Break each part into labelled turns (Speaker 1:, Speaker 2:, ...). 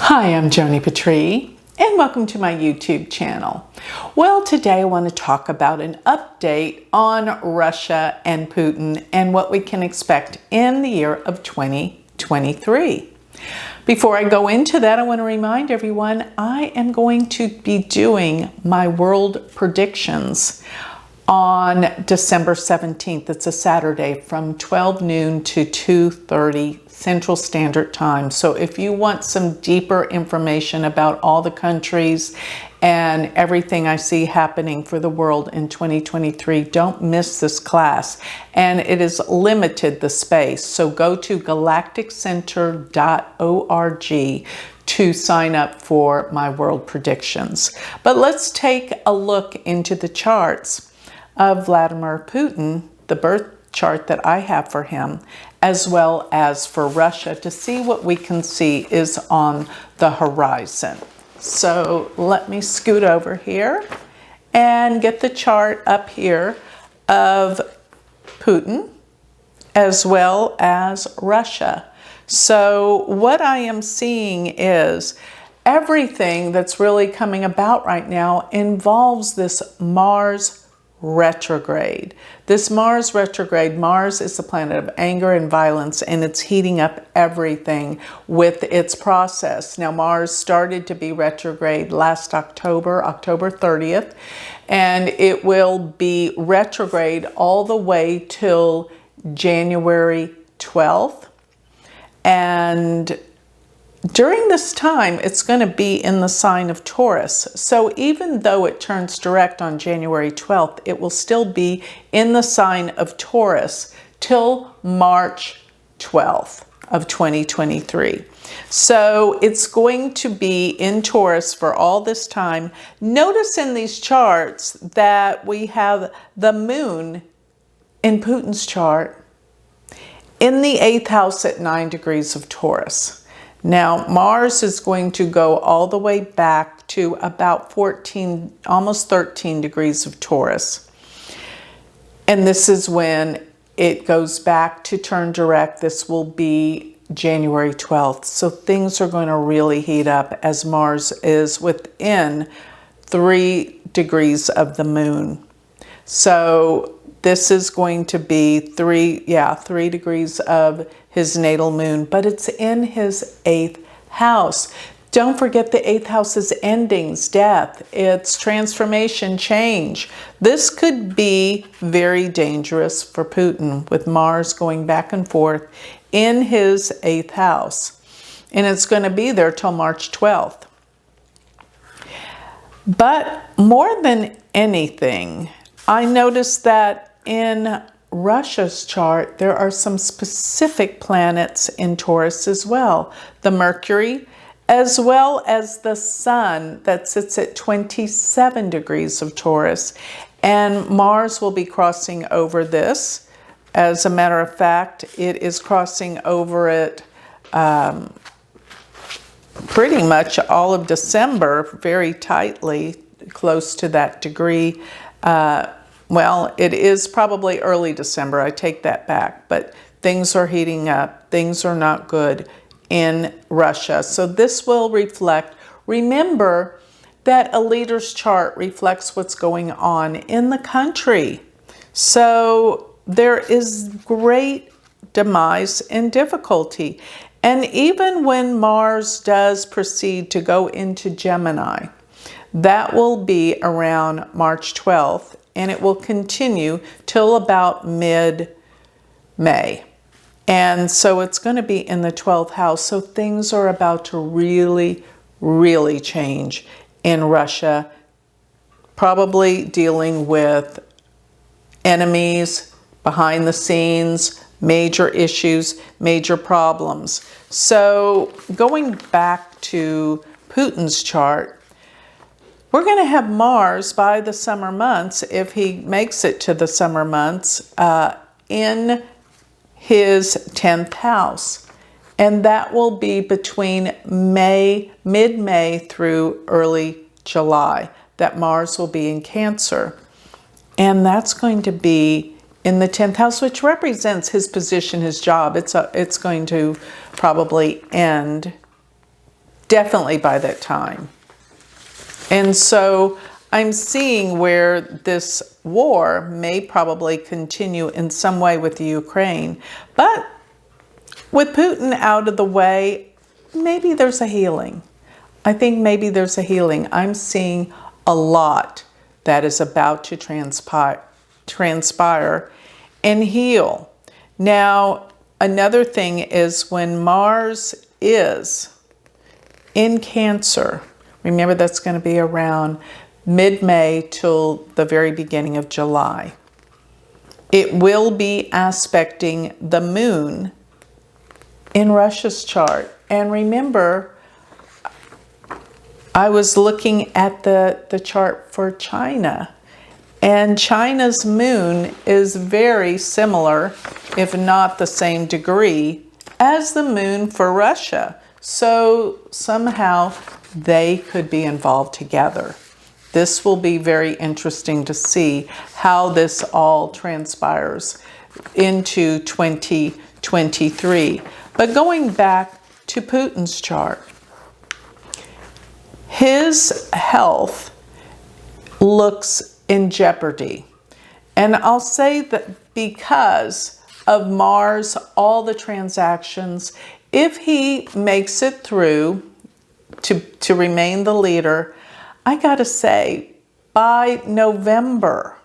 Speaker 1: Hi, I'm Joni Patry, and welcome to my YouTube channel. Well, today I want to talk about an update on Russia and Putin and what we can expect in the year of 2023. Before I go into that, I want to remind everyone I am going to be doing my world predictions on December 17th. It's a Saturday from 12 noon to 2:30 Central Standard Time. So if you want some deeper information about all the countries and everything I see happening for the world in 2023, don't miss this class. And it is limited, the space. So go to galacticcenter.org to sign up for my world predictions. But let's take a look into the charts of Vladimir Putin, the birth chart that I have for him, as well as for Russia, to see what we can see is on the horizon. So let me scoot over here and get the chart up here of Putin as well as Russia. So what I am seeing is everything that's really coming about right now involves this Mars retrograde. This Mars retrograde, Mars is the planet of anger and violence, and it's heating up everything with its process. Now, Mars started to be retrograde last October 30th, and it will be retrograde all the way till January 12th. And during this time, it's going to be in the sign of Taurus. So even though it turns direct on January 12th, it will still be in the sign of Taurus till March 12th of 2023. So it's going to be in Taurus for all this time. Notice in these charts that we have the moon in Putin's chart in the 8th house at 9 degrees of Taurus. Now, Mars is going to go all the way back to about 14, almost 13 degrees of Taurus. And this is when it goes back to turn direct. This will be January 12th. So things are going to really heat up as Mars is within 3 degrees of the moon. So this is going to be 3 degrees of his natal moon, but it's in his 8th house. Don't forget the 8th house is endings, death, it's transformation, change. This could be very dangerous for Putin with Mars going back and forth in his 8th house. And it's going to be there till March 12th. But more than anything, I noticed that in Russia's chart, there are some specific planets in Taurus as well. The Mercury, as well as the Sun that sits at 27 degrees of Taurus. And Mars will be crossing over this. As a matter of fact, it is crossing over it pretty much all of December, very tightly, close to that degree. Well, it is probably early December, I take that back, but things are heating up, things are not good in Russia. So this will reflect, remember that a leader's chart reflects what's going on in the country. So there is great demise and difficulty. And even when Mars does proceed to go into Gemini, that will be around March 12th. And it will continue till about mid-May. And so it's going to be in the 12th house. So things are about to really, really change in Russia. Probably dealing with enemies, behind the scenes, major issues, major problems. So going back to Putin's chart, we're going to have Mars by the summer months, if he makes it to the summer months, in his 10th house. And that will be between mid-May through early July, that Mars will be in Cancer. And that's going to be in the 10th house, which represents his position, his job. It's going to probably end definitely by that time. And so I'm seeing where this war may probably continue in some way with the Ukraine. But with Putin out of the way, maybe there's a healing. I think maybe there's a healing. I'm seeing a lot that is about to transpire and heal. Now, another thing is when Mars is in Cancer, remember that's going to be around mid-May till the very beginning of July. It will be aspecting the moon in Russia's chart. And remember, I was looking at the chart for China, and China's moon is very similar, if not the same degree, as the moon for Russia. So somehow they could be involved together. This will be very interesting to see how this all transpires into 2023. But going back to Putin's chart, his health looks in jeopardy. And I'll say that because of Mars, all the transactions, if he makes it through to remain the leader, I gotta say, by November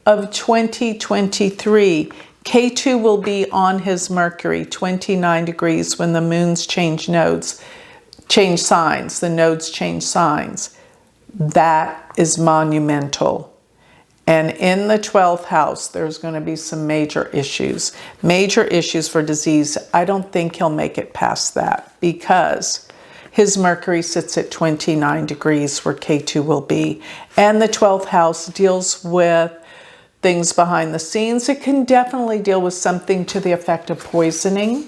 Speaker 1: of 2023, K2 will be on his Mercury, 29 degrees, when the moons change signs, the nodes change signs. That is monumental. And in the 12th house, there's going to be some major issues for disease. I don't think he'll make it past that because his Mercury sits at 29 degrees where K2 will be. And the 12th house deals with things behind the scenes. It can definitely deal with something to the effect of poisoning.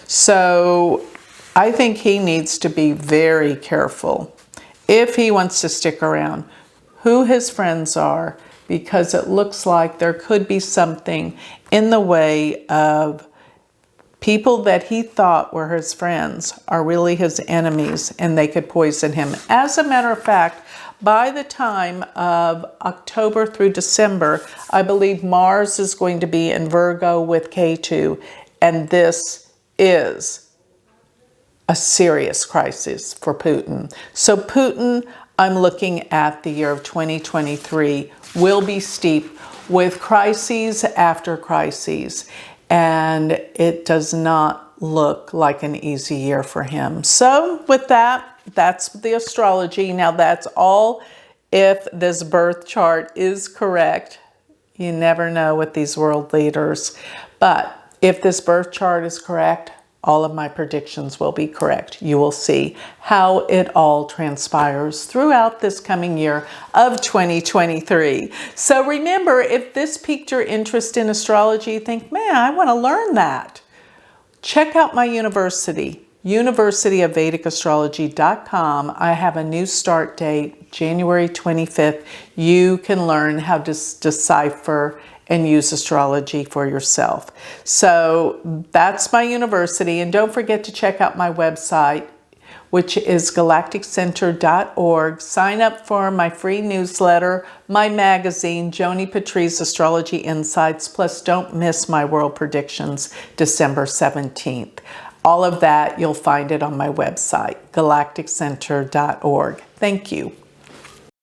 Speaker 1: So I think he needs to be very careful if he wants to stick around, who his friends are, because it looks like there could be something in the way of people that he thought were his friends are really his enemies, and they could poison him. As a matter of fact, by the time of October through December, I believe Mars is going to be in Virgo with K2, and this is a serious crisis for Putin. So Putin, I'm looking at the year of 2023, will be steep with crises after crises, and it does not look like an easy year for him. So with that, that's the astrology. Now that's all if this birth chart is correct. You never know with these world leaders. But if this birth chart is correct, all of my predictions will be correct. You will see how it all transpires throughout this coming year of 2023. So remember, if this piqued your interest in astrology, you think, man, I want to learn that. Check out my university, University of Vedic Astrology.com. I have a new start date, January 25th. You can learn how to decipher and use astrology for yourself. So that's my university. And don't forget to check out my website, which is galacticcenter.org. Sign up for my free newsletter, my magazine, Joni Patry's Astrology Insights, plus don't miss my world predictions, December 17th. All of that, you'll find it on my website, galacticcenter.org. Thank you.